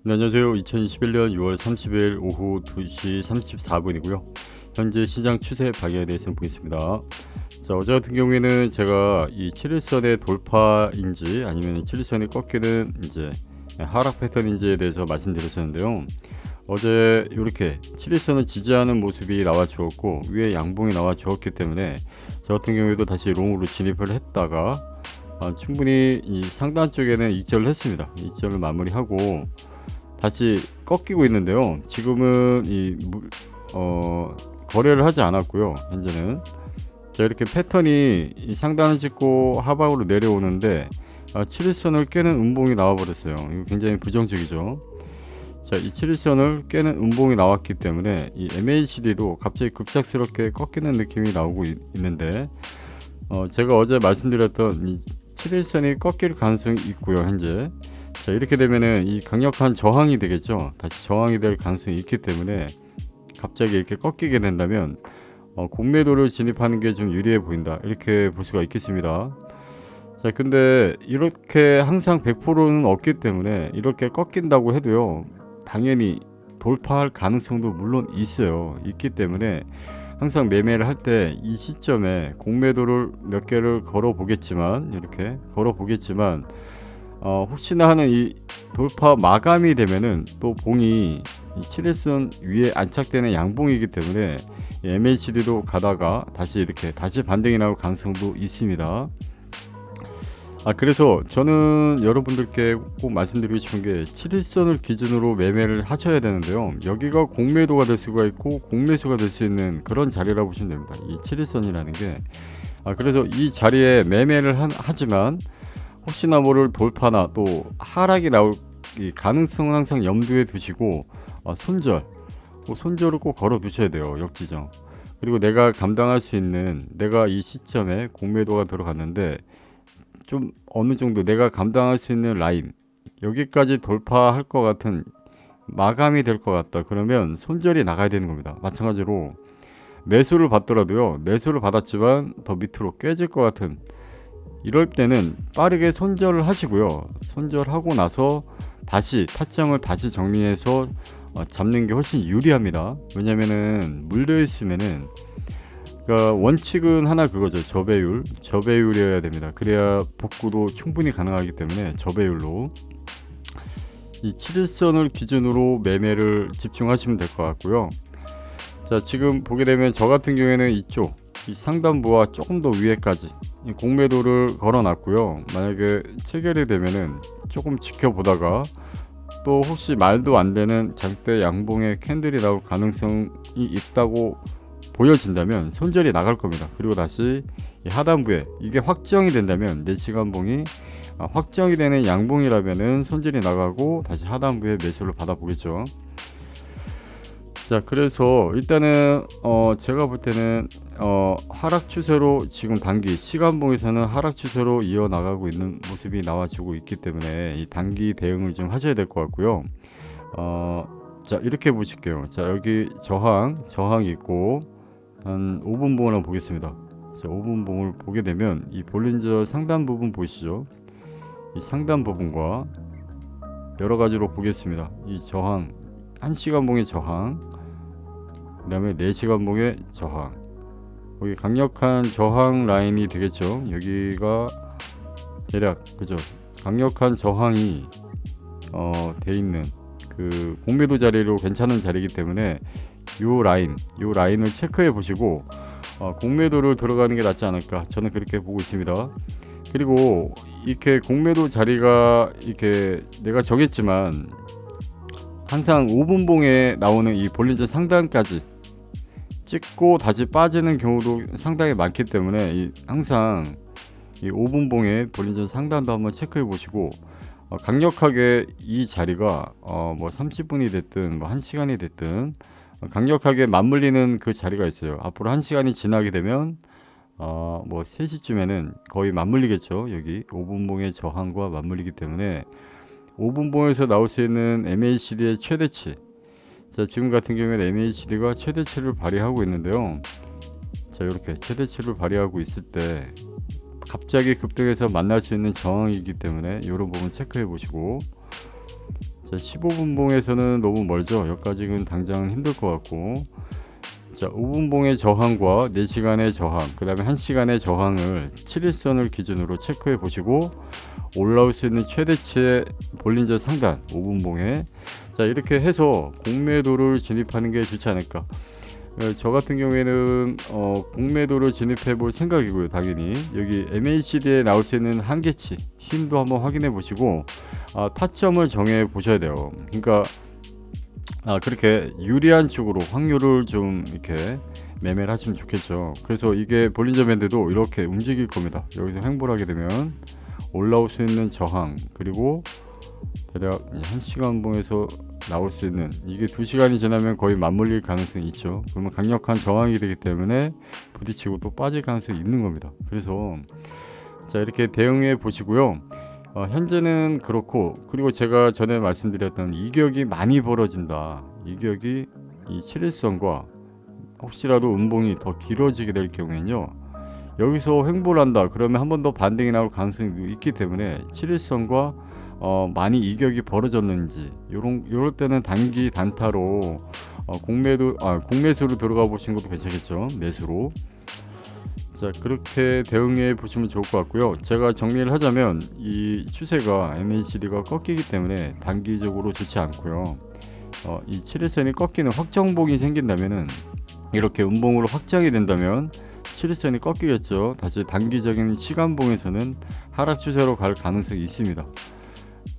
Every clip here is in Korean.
네, 안녕하세요. 2021년 6월 30일 오후 2시 34분이고요. 현재 시장 추세 방향에 대해서 보겠습니다. 자, 어제 같은 경우에는 제가 이 7일선의 돌파인지 아니면 7일선이 꺾이는 이제 하락 패턴인지에 대해서 말씀드렸었는데요. 어제 이렇게 7일선을 지지하는 모습이 나와 주었고 위에 양봉이 나와 주었기 때문에 저 같은 경우에도 다시 롱으로 진입을 했다가 충분히 이 상단 쪽에는 익절을 했습니다. 익절을 마무리하고 다시 꺾이고 있는데요. 지금은 거래를 하지 않았고요. 현재는 자, 이렇게 패턴이 이 상단을 찍고 하방으로 내려오는데 7일선을 깨는 음봉이 나와 버렸어요. 이거 굉장히 부정적이죠. 자, 이 7일선을 깨는 음봉이 나왔기 때문에 이 MACD도 갑자기 급작스럽게 꺾이는 느낌이 나오고 있는데 제가 어제 말씀드렸던 이 7일선이 꺾일 가능성이 있고요. 현재 자, 이렇게 되면은 이 강력한 저항이 되겠죠. 다시 저항이 될 가능성이 있기 때문에 갑자기 이렇게 꺾이게 된다면 공매도를 진입하는 게 좀 유리해 보인다, 이렇게 볼 수가 있겠습니다. 자, 근데 이렇게 항상 100%는 없기 때문에 이렇게 꺾인다고 해도요, 당연히 돌파할 가능성도 물론 있기 때문에 항상 매매를 할 때 이 시점에 공매도를 몇 개를 걸어 보겠지만, 이렇게 걸어 보겠지만 혹시나 하는 이 돌파 마감이 되면은 또 봉이 이 7일선 위에 안착되는 양봉이기 때문에 MACD도 가다가 다시 이렇게 다시 반등이 나올 가능성도 있습니다. 그래서 저는 여러분들께 꼭 말씀드리고 싶은 게 7일선을 기준으로 매매를 하셔야 되는데요. 여기가 공매도가 될 수가 있고 공매수가 될 수 있는 그런 자리라고 보시면 됩니다. 이 7일선이라는 게. 그래서 이 자리에 매매를 하지만 혹시나 모를 돌파나 또 하락이 나올 이 가능성은 항상 염두에 두시고 손절을 꼭 걸어 두셔야 돼요. 역지정. 그리고 내가 감당할 수 있는, 내가 이 시점에 공매도가 들어갔는데 좀 어느 정도 내가 감당할 수 있는 라인, 여기까지 돌파할 것 같은, 마감이 될 것 같다, 그러면 손절이 나가야 되는 겁니다. 마찬가지로 매수를 받더라도요, 매수를 받았지만 더 밑으로 깨질 것 같은, 이럴 때는 빠르게 손절을 하시고요. 손절하고 나서 다시 타점을 다시 정리해서 잡는 게 훨씬 유리합니다. 왜냐면은 물려 있으면은, 그러니까 원칙은 하나 그거죠. 저배율이어야 됩니다. 그래야 복구도 충분히 가능하기 때문에 저배율로 이 7일선을 기준으로 매매를 집중하시면 될 것 같고요. 자, 지금 보게 되면 저 같은 경우에는 이쪽 이 상단부와 조금 더 위에까지 이 공매도를 걸어놨고요. 만약에 체결이 되면은 조금 지켜보다가 또 혹시 말도 안 되는 장대 양봉의 캔들이 나올 가능성이 있다고 보여진다면 손절이 나갈 겁니다. 그리고 다시 이 하단부에 이게 확정이 된다면, 4시간봉이 확정이 되는 양봉이라면은 손절이 나가고 다시 하단부에 매수를 받아보겠죠. 자, 그래서 일단은 제가 볼 때는 하락 추세로, 지금 단기 시간봉에서는 하락 추세로 이어나가고 있는 모습이 나와주고 있기 때문에 이 단기 대응을 좀 하셔야 될 것 같고요. 자, 이렇게 보실게요. 자, 여기 저항이 있고 한 5분 봉을 한번 보겠습니다. 자, 5분 봉을 보게 되면 이 볼린저 상단 부분 보이시죠? 이 상단 부분과 여러 가지로 보겠습니다. 이 저항, 1시간 봉의 저항, 그 다음에 4시간 봉의 저항, 여기 강력한 저항 라인이 되겠죠. 여기가 대략, 그죠, 강력한 저항이 돼 있는 그 공매도 자리로 괜찮은 자리이기 때문에 요 라인을 체크해 보시고 공매도를 들어가는 게 낫지 않을까, 저는 그렇게 보고 있습니다. 그리고 이렇게 공매도 자리가 이렇게 내가 정했지만 항상 5분봉에 나오는 이 볼린저 상단까지 찍고 다시 빠지는 경우도 상당히 많기 때문에 항상 이 5분봉에 볼린저 상단도 한번 체크해 보시고 강력하게 이 자리가 뭐 30분이 됐든 뭐 1시간이 됐든 강력하게 맞물리는 그 자리가 있어요. 앞으로 1시간이 지나게 되면 뭐 3시쯤에는 거의 맞물리겠죠. 여기 5분봉의 저항과 맞물리기 때문에 5분봉에서 나올 수 있는 MACD의 최대치, 자, 지금 같은 경우에는 MACD가 최대치를 발휘하고 있는데요. 자, 이렇게 최대치를 발휘하고 있을 때 갑자기 급등해서 만날 수 있는 저항이기 때문에 이런 부분 체크해 보시고, 자, 15분봉에서는 너무 멀죠. 여기까지는 당장은 힘들 것 같고, 자, 5분봉의 저항과 4시간의 저항, 그 다음에 1시간의 저항을 7일선을 기준으로 체크해 보시고 올라올 수 있는 최대치의 볼린저 상단 5분봉에, 자, 이렇게 해서 공매도를 진입하는 게 좋지 않을까. 저 같은 경우에는 공매도를 진입해 볼 생각이고요. 당연히 여기 MACD에 나올 수 있는 한계치 힘도 한번 확인해 보시고 타점을 정해 보셔야 돼요. 그러니까 그렇게 유리한 쪽으로 확률을 좀 이렇게 매매를 하시면 좋겠죠. 그래서 이게 볼린저 밴드도 이렇게 움직일 겁니다. 여기서 횡보를 하게 되면 올라올 수 있는 저항, 그리고 대략 1시간 봉에서 나올 수 있는, 이게 2시간이 지나면 거의 맞물릴 가능성이 있죠. 그러면 강력한 저항이 되기 때문에 부딪히고 또 빠질 가능성이 있는 겁니다. 그래서 자, 이렇게 대응해 보시고요. 현재는 그렇고, 그리고 제가 전에 말씀드렸던 이격이 많이 벌어진다, 이격이 이 7일선과 혹시라도 음봉이 더 길어지게 될 경우에는요, 여기서 횡보를 한다 그러면 한 번 더 반등이 나올 가능성이 있기 때문에 7일선과 많이 이격이 벌어졌는지 요럴 때는 단기 단타로 공매수로 들어가 보신 것도 괜찮겠죠. 매수로. 자, 그렇게 대응해 보시면 좋을 것 같고요. 제가 정리를 하자면 이 추세가 MACD가 꺾이기 때문에 단기적으로 좋지 않고요. 이 7일선이 꺾이는 확정봉이 생긴다면은, 이렇게 음봉으로 확장이 된다면 7일선이 꺾이겠죠. 다시 단기적인 시간봉에서는 하락 추세로 갈 가능성이 있습니다.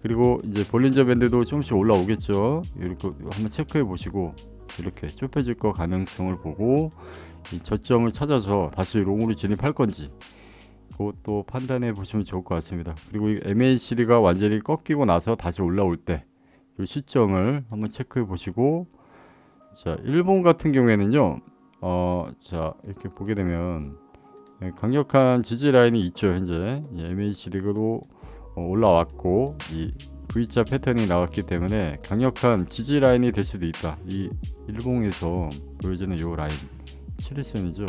그리고 이제 볼린저 밴드도 조금씩 올라오겠죠. 이렇게 한번 체크해 보시고 이렇게 좁혀질 거 가능성을 보고 이 저점을 찾아서 다시 롱으로 진입할 건지 그것도 판단해 보시면 좋을 것 같습니다. 그리고 이 MACD가 완전히 꺾이고 나서 다시 올라올 때 이 시점을 한번 체크해 보시고, 자, 일본 같은 경우에는요, 자, 이렇게 보게 되면 강력한 지지 라인이 있죠. 현재 MACD도 올라왔고 이 V자 패턴이 나왔기 때문에 강력한 지지 라인이 될 수도 있다. 이 일봉에서 보여지는 이 라인 7일선이죠.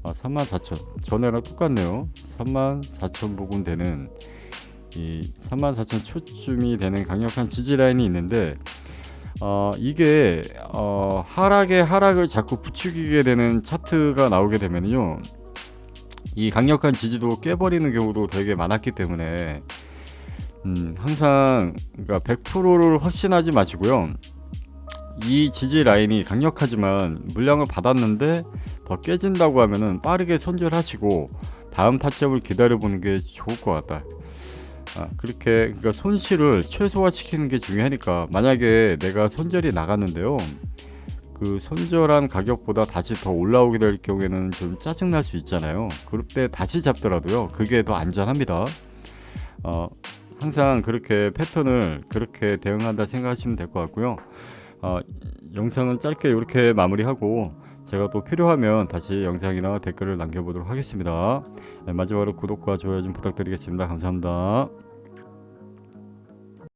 34,000 전에랑 똑같네요. 34,000 부근 되는 이 34,000 초쯤이 되는 강력한 지지 라인이 있는데, 이게 하락에 하락을 자꾸 부추기게 되는 차트가 나오게 되면요, 이 강력한 지지도 깨버리는 경우도 되게 많았기 때문에 항상 그러니까 100%를 확신하지 마시고요. 이 지지 라인이 강력하지만 물량을 받았는데 더 깨진다고 하면은 빠르게 손절하시고 다음 타점을 기다려보는 게 좋을 것 같다. 그렇게 그러니까 손실을 최소화시키는 게 중요하니까, 만약에 내가 손절이 나갔는데요, 그 손절한 가격보다 다시 더 올라오게 될 경우에는 좀 짜증날 수 있잖아요. 그럴 때 다시 잡더라도요, 그게 더 안전합니다. 항상 그렇게 패턴을 그렇게 대응한다 생각하시면 될 것 같고요. 영상은 짧게 이렇게 마무리하고 제가 또 필요하면 다시 영상이나 댓글을 남겨보도록 하겠습니다. 마지막으로 구독과 좋아요 좀 부탁드리겠습니다. 감사합니다.